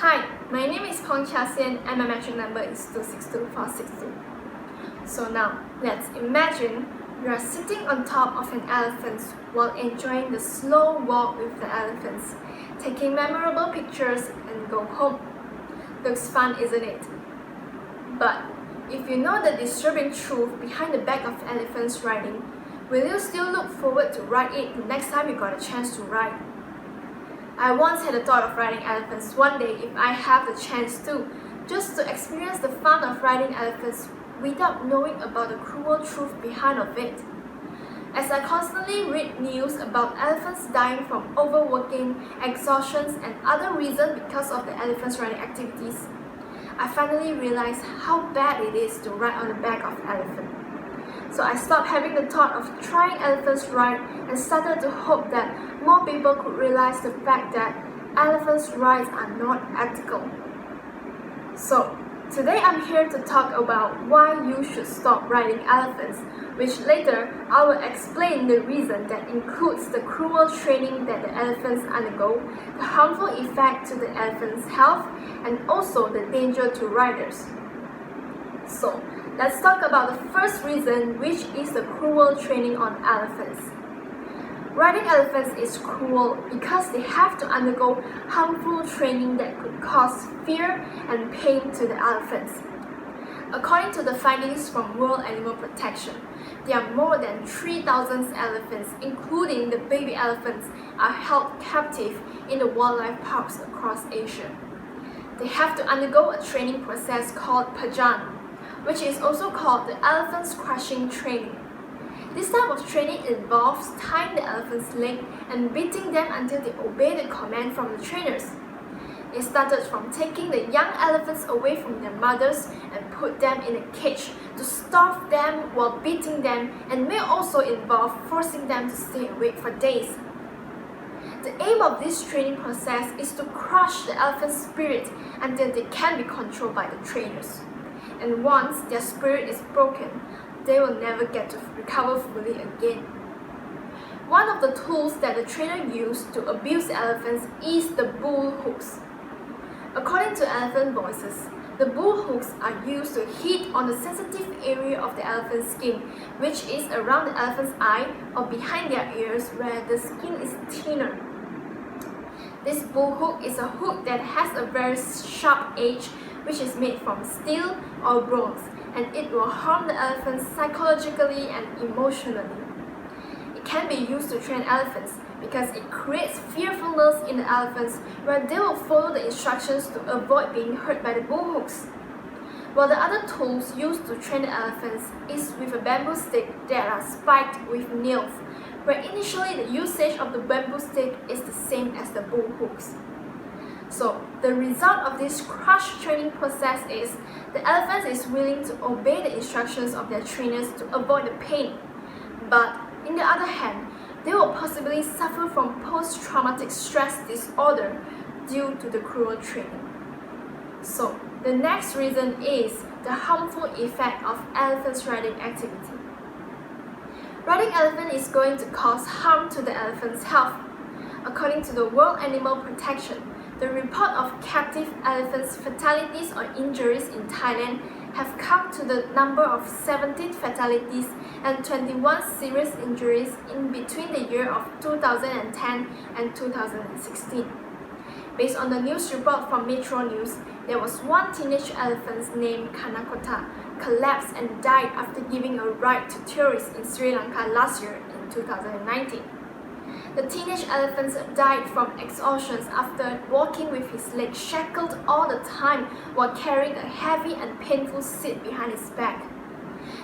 Hi, my name is Peng Chia-Sian and my metric number is 262462. So now, let's imagine you are sitting on top of an elephant while enjoying the slow walk with the elephants, taking memorable pictures and go home. Looks fun, isn't it? But if you know the disturbing truth behind the back of elephants riding, will you still look forward to ride it the next time you got a chance to ride? I once had the thought of riding elephants one day if I have the chance to, just to experience the fun of riding elephants without knowing about the cruel truth behind of it. As I constantly read news about elephants dying from overworking, exhaustion, and other reasons because of the elephants riding activities, I finally realized how bad it is to ride on the back of an elephant. So I stopped having the thought of trying elephants ride and started to hope that more people could realize the fact that elephants rides are not ethical. So today I'm here to talk about why you should stop riding elephants, which later I will explain the reason that includes the cruel training that the elephants undergo, the harmful effect to the elephant's health, and also the danger to riders. So let's talk about the first reason, which is the cruel training on elephants. Riding elephants is cruel because they have to undergo harmful training that could cause fear and pain to the elephants. According to the findings from World Animal Protection, there are more than 3,000 elephants, including the baby elephants, are held captive in the wildlife parks across Asia. They have to undergo a training process called pajan, which is also called the elephant's crushing training. This type of training involves tying the elephant's leg and beating them until they obey the command from the trainers. It started from taking the young elephants away from their mothers and put them in a cage to starve them while beating them, and may also involve forcing them to stay awake for days. The aim of this training process is to crush the elephant's spirit until they can be controlled by the trainers. And once their spirit is broken, they will never get to recover fully again. One of the tools that the trainer used to abuse the elephants is the bull hooks. According to Elephant Voices, the bull hooks are used to hit on the sensitive area of the elephant's skin, which is around the elephant's eye or behind their ears where the skin is thinner. This bull hook is a hook that has a very sharp edge, which is made from steel or bronze, and it will harm the elephants psychologically and emotionally. It can be used to train elephants because it creates fearfulness in the elephants where they will follow the instructions to avoid being hurt by the bull hooks. While the other tools used to train the elephants is with a bamboo stick that are spiked with nails, where initially the usage of the bamboo stick is the same as the bull hooks. So the result of this crush training process is the elephant is willing to obey the instructions of their trainers to avoid the pain. But on the other hand, they will possibly suffer from post-traumatic stress disorder due to the cruel training. So the next reason is the harmful effect of elephants riding activity. Riding elephant is going to cause harm to the elephant's health. According to the World Animal Protection, the report of captive elephants' fatalities or injuries in Thailand have come to the number of 17 fatalities and 21 serious injuries in between the year of 2010 and 2016. Based on the news report from Metro News, there was one teenage elephant named Kanakota collapsed and died after giving a ride to tourists in Sri Lanka last year in 2019. The teenage elephant died from exhaustion after walking with his legs shackled all the time while carrying a heavy and painful seat behind his back.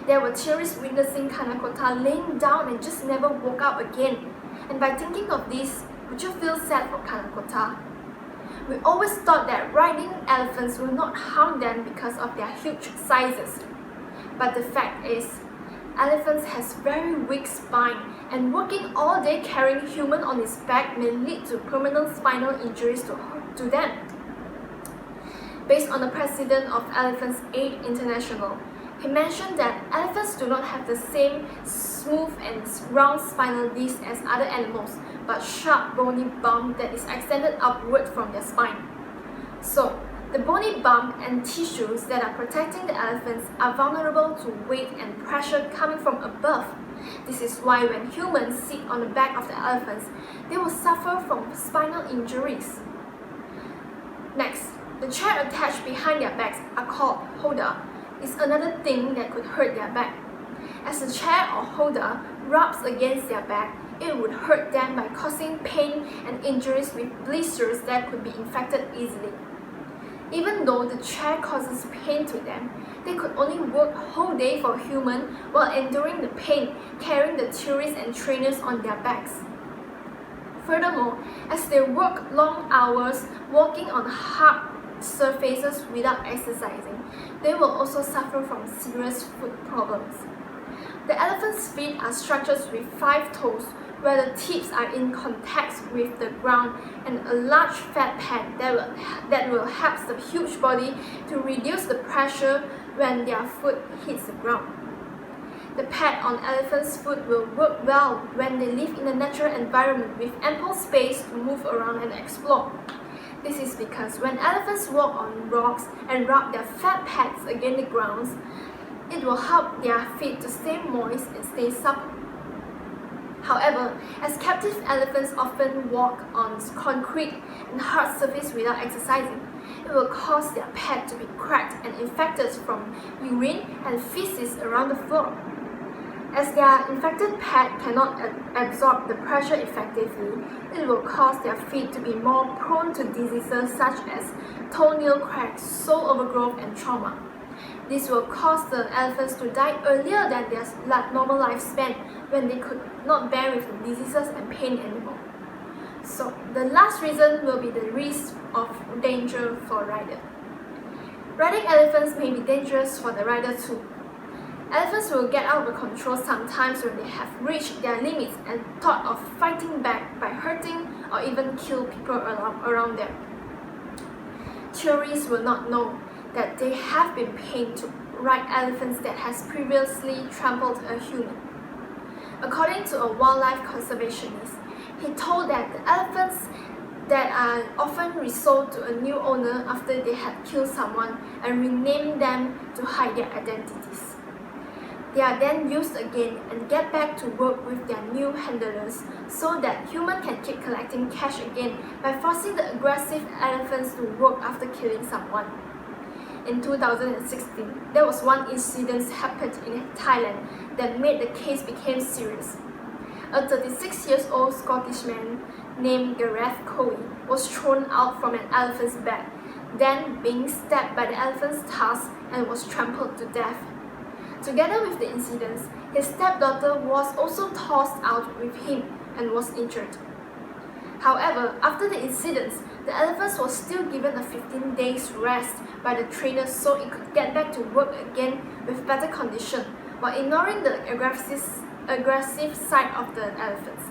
There were tourists witnessing Kanakota laying down and just never woke up again. And by thinking of this, would you feel sad for Kanakota? We always thought that riding elephants will not harm them because of their huge sizes. But the fact is, elephants has very weak spine, and working all day carrying human on its back may lead to permanent spinal injuries to them. Based on the president of Elephants Aid International, he mentioned that elephants do not have the same smooth and round spinal disc as other animals, but sharp bony bump that is extended upward from their spine. So, the bony bump and tissues that are protecting the elephants are vulnerable to weight and pressure coming from above. This is why when humans sit on the back of the elephants, they will suffer from spinal injuries. Next, the chair attached behind their backs are called holder. It's another thing that could hurt their back. As the chair or holder rubs against their back, it would hurt them by causing pain and injuries with blisters that could be infected easily. Even though the chair causes pain to them, they could only work a whole day for a human while enduring the pain, carrying the tourists and trainers on their backs. Furthermore, as they work long hours walking on hard surfaces without exercising, they will also suffer from serious foot problems. The elephant's feet are structured with 5 toes, where the tips are in contact with the ground, and a large fat pad that will help the huge body to reduce the pressure when their foot hits the ground. The pad on elephants' foot will work well when they live in a natural environment with ample space to move around and explore. This is because when elephants walk on rocks and rub their fat pads against the ground, it will help their feet to stay moist and stay supple. However, as captive elephants often walk on concrete and hard surface without exercising, it will cause their pad to be cracked and infected from urine and feces around the floor. As their infected pad cannot absorb the pressure effectively, it will cause their feet to be more prone to diseases such as toenail cracks, sole overgrowth, and trauma. This will cause the elephants to die earlier than their normal lifespan when they could not bear with the diseases and pain anymore. So, the last reason will be the risk of danger for rider. Riding elephants may be dangerous for the rider too. Elephants will get out of control sometimes when they have reached their limits and thought of fighting back by hurting or even kill people around them. Tourists will not know that they have been paid to ride elephants that has previously trampled a human. According to a wildlife conservationist, he told that the elephants that are often resold to a new owner after they had killed someone and renamed them to hide their identities. They are then used again and get back to work with their new handlers so that humans can keep collecting cash again by forcing the aggressive elephants to work after killing someone. In 2016, there was one incident happened in Thailand that made the case become serious. A 36-year-old Scottish man named Gareth Coe was thrown out from an elephant's back, then being stabbed by the elephant's tusk and was trampled to death. Together with the incidents, his stepdaughter was also tossed out with him and was injured. However, after the incidents, the elephants was still given a 15 days rest by the trainer so it could get back to work again with better condition, while ignoring the aggressive side of the elephants.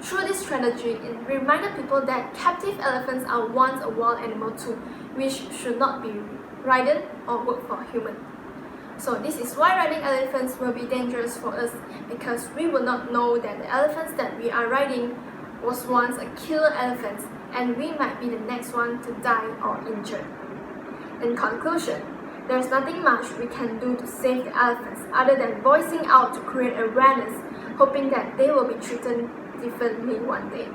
Through this strategy, it reminded people that captive elephants are once a wild animal too, which should not be ridden or work for human. So this is why riding elephants will be dangerous for us, because we will not know that the elephants that we are riding was once a killer elephant, and we might be the next one to die or injured. In conclusion, there is nothing much we can do to save the elephants other than voicing out to create awareness, hoping that they will be treated differently one day.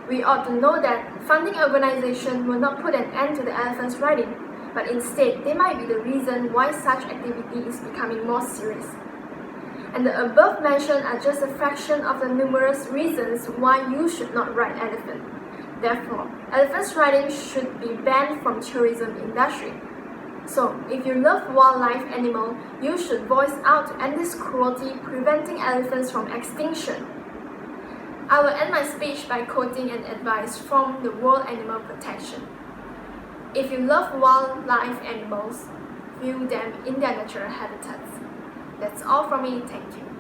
We ought to know that funding organizations will not put an end to the elephants riding, but instead they might be the reason why such activity is becoming more serious. And the above mentioned are just a fraction of the numerous reasons why you should not ride elephant. Therefore, elephants riding should be banned from tourism industry. So, if you love wildlife animal, you should voice out to end this cruelty, preventing elephants from extinction. I will end my speech by quoting an advice from the World Animal Protection. If you love wildlife animals, view them in their natural habitats. That's all from me, thank you.